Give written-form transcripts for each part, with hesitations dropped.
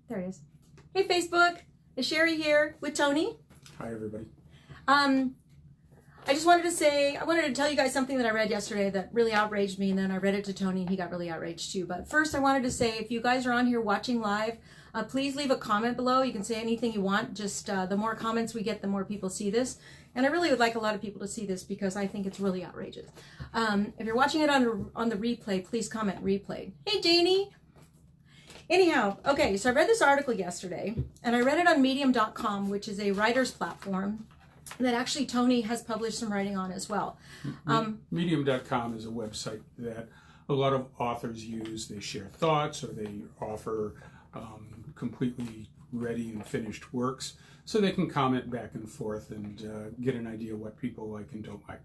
There it is. Hey, Facebook. It's Cheri here with Tony. Hi, everybody. I just wanted to tell you guys something that I read yesterday that really outraged me, and then I read it to Tony, and he got really outraged too. But first, I wanted to say, if you guys are on here watching live, please leave a comment below. You can say anything you want. Just the more comments we get, the more people see this. And I really would like a lot of people to see this because I think it's really outrageous. If you're watching it on the replay, please comment replay. Hey, Janie. Anyhow, okay, so I read this article yesterday, and I read it on medium.com, which is a writer's platform that actually Tony has published some writing on as well. Medium.com is a website that a lot of authors use. They share thoughts, or they offer completely ready and finished works, so they can comment back and forth and get an idea what people like and don't like.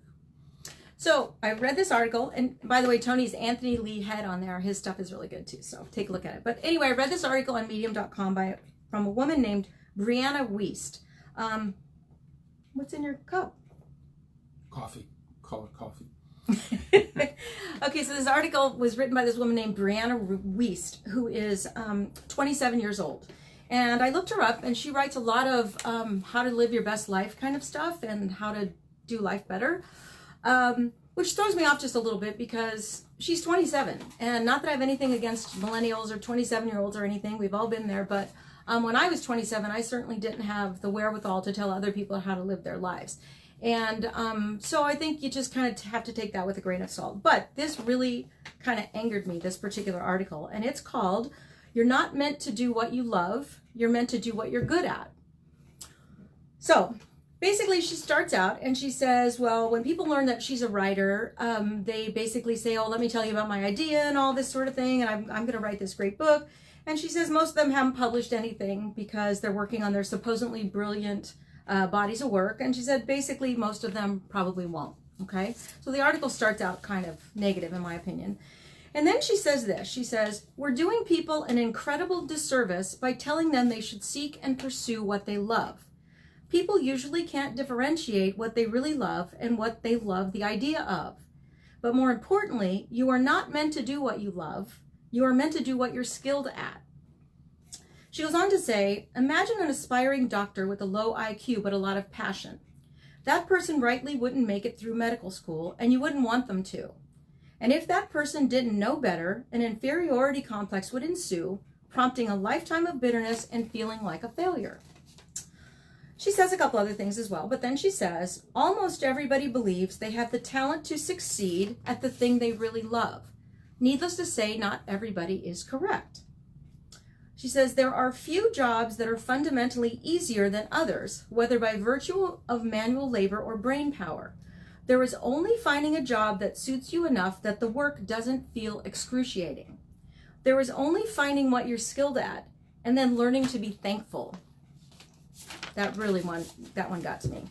So I read this article, and by the way, Tony's Anthony Lee Head on there. His stuff is really good too, so take a look at it. But anyway, I read this article on medium.com from a woman named Brianna Wiest. What's in your cup? Coffee. Call it coffee. Okay, so this article was written by this woman named Brianna Wiest, who is 27 years old. And I looked her up, and she writes a lot of how to live your best life kind of stuff and how to do life better. Which throws me off just a little bit because she's 27, and not that I have anything against millennials or 27-year-olds or anything. We've all been there, but when I was 27, I certainly didn't have the wherewithal to tell other people how to live their lives. And so I think you just kind of have to take that with a grain of salt. But this really kind of angered me, this particular article, and it's called, "You're Not Meant to Do What You Love, You're Meant to Do What You're Good At." So basically, she starts out and she says, well, when people learn that she's a writer, they basically say, oh, let me tell you about my idea and all this sort of thing, and I'm going to write this great book. And she says most of them haven't published anything because they're working on their supposedly brilliant bodies of work. And she said basically most of them probably won't. Okay, so the article starts out kind of negative in my opinion. And then she says this. She says, we're doing people an incredible disservice by telling them they should seek and pursue what they love. People usually can't differentiate what they really love and what they love the idea of. But more importantly, you are not meant to do what you love. You are meant to do what you're skilled at. She goes on to say, imagine an aspiring doctor with a low IQ but a lot of passion. That person rightly wouldn't make it through medical school, and you wouldn't want them to. And if that person didn't know better, an inferiority complex would ensue, prompting a lifetime of bitterness and feeling like a failure. She says a couple other things as well, but then she says, almost everybody believes they have the talent to succeed at the thing they really love. Needless to say, not everybody is correct. She says, there are few jobs that are fundamentally easier than others, whether by virtue of manual labor or brain power. There is only finding a job that suits you enough that the work doesn't feel excruciating. There is only finding what you're skilled at and then learning to be thankful. That one got to me.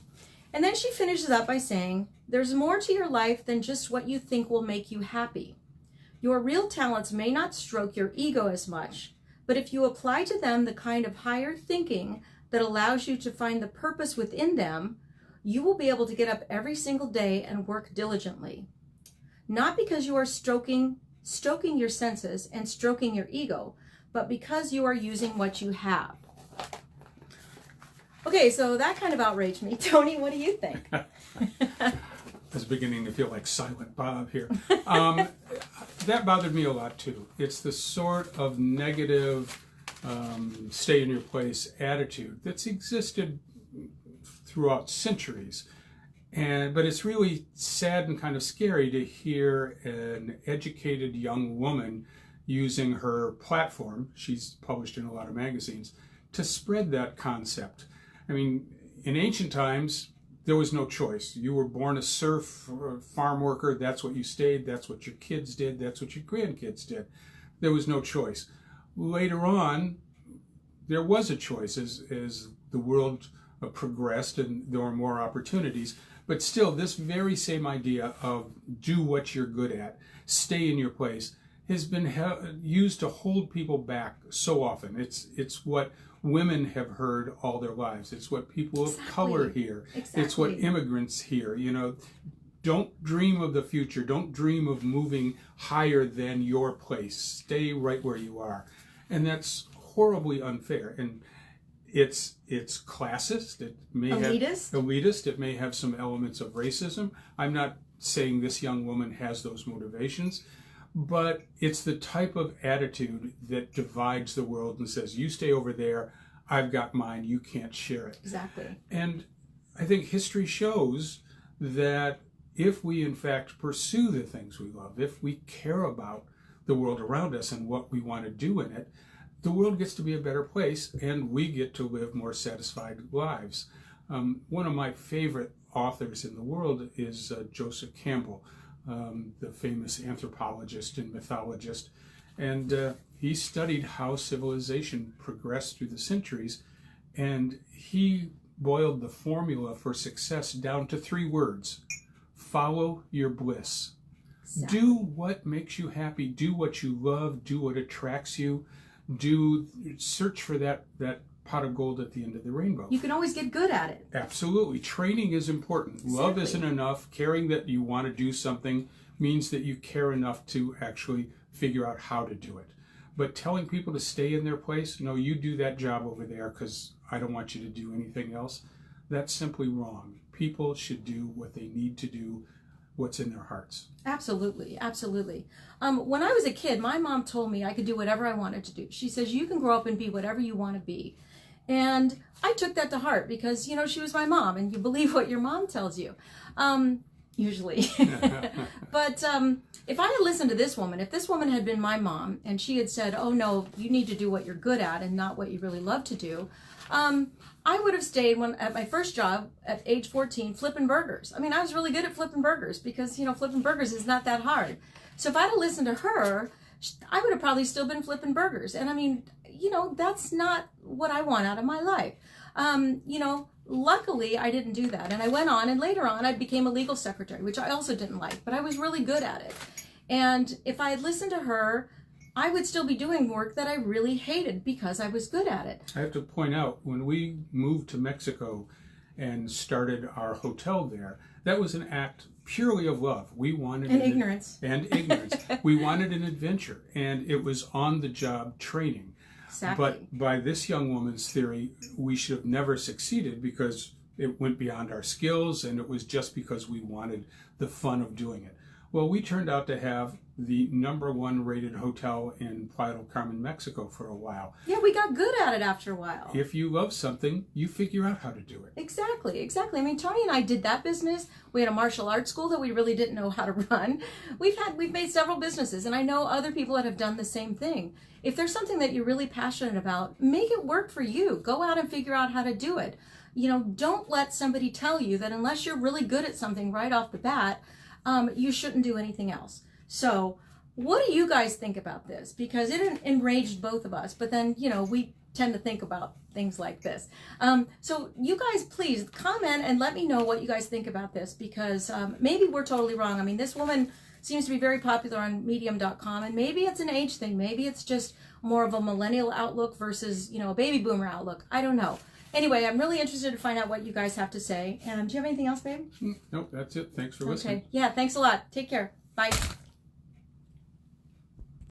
And then she finishes up by saying, there's more to your life than just what you think will make you happy. Your real talents may not stroke your ego as much, but if you apply to them the kind of higher thinking that allows you to find the purpose within them, you will be able to get up every single day and work diligently. Not because you are stoking your senses and stroking your ego, but because you are using what you have. Okay, so that kind of outraged me. Tony, what do you think? I was beginning to feel like Silent Bob here. That bothered me a lot too. It's the sort of negative stay in your place attitude that's existed throughout centuries. But it's really sad and kind of scary to hear an educated young woman using her platform, she's published in a lot of magazines, to spread that concept. I mean, in ancient times, there was no choice. You were born a serf, or a farm worker, that's what you stayed, that's what your kids did, that's what your grandkids did. There was no choice. Later on, there was a choice as the world progressed and there were more opportunities. But still, this very same idea of do what you're good at, stay in your place, has been used to hold people back so often. It's what women have heard all their lives. It's what people of color hear. Exactly. It's what immigrants hear. You know, don't dream of the future. Don't dream of moving higher than your place. Stay right where you are. And that's horribly unfair, and it's classist. It may Elitist? have elitist. It may have some elements of racism. I'm not saying this young woman has those motivations, but it's the type of attitude that divides the world and says, you stay over there, I've got mine, you can't share it. Exactly. And I think history shows that if we in fact pursue the things we love, if we care about the world around us and what we want to do in it, the world gets to be a better place and we get to live more satisfied lives. One of my favorite authors in the world is Joseph Campbell, the famous anthropologist and mythologist. And he studied how civilization progressed through the centuries, and he boiled the formula for success down to 3 words: follow your bliss. Exactly. Do what makes you happy, do what you love, do what attracts you, search for that pot of gold at the end of the rainbow. You can always get good at it. Absolutely. Training is important. Exactly. Love isn't enough. Caring that you want to do something means that you care enough to actually figure out how to do it. But telling people to stay in their place, no, you do that job over there because I don't want you to do anything else, that's simply wrong. People should do what they need to do, what's in their hearts. Absolutely, absolutely. When I was a kid, my mom told me I could do whatever I wanted to do. She says, you can grow up and be whatever you want to be. And I took that to heart because, you know, she was my mom and you believe what your mom tells you, usually. But if I had listened to this woman, if this woman had been my mom and she had said, oh no, you need to do what you're good at and not what you really love to do, I would have stayed at my first job at age 14 flipping burgers. I mean, I was really good at flipping burgers because, you know, flipping burgers is not that hard. So if I'd have listened to her, I would have probably still been flipping burgers. And I mean, you know, that's not what I want out of my life. You know, luckily I didn't do that. And I went on, and later on I became a legal secretary, which I also didn't like, but I was really good at it. And if I had listened to her, I would still be doing work that I really hated because I was good at it. I have to point out, when we moved to Mexico and started our hotel there, that was an act purely of love. We wanted ignorance. We wanted an adventure, and it was on-the-job training. Exactly. But by this young woman's theory, we should have never succeeded because it went beyond our skills, and it was just because we wanted the fun of doing it. Well, we turned out to have the #1 rated hotel in Playa del Carmen, Mexico for a while. Yeah, we got good at it after a while. If you love something, you figure out how to do it. Exactly, exactly. I mean, Tony and I did that business. We had a martial arts school that we really didn't know how to run. We've made several businesses, and I know other people that have done the same thing. If there's something that you're really passionate about, make it work for you. Go out and figure out how to do it. You know, don't let somebody tell you that unless you're really good at something right off the bat, you shouldn't do anything else. So what do you guys think about this? Because it enraged both of us, but then, you know, we tend to think about things like this. So you guys, please comment and let me know what you guys think about this, because maybe we're totally wrong. I mean, this woman seems to be very popular on medium.com, and maybe it's an age thing. Maybe it's just more of a millennial outlook versus, you know, a baby boomer outlook. I don't know. Anyway, I'm really interested to find out what you guys have to say. And do you have anything else, babe? Nope, that's it. Thanks for listening. Okay. Yeah, thanks a lot. Take care. Bye.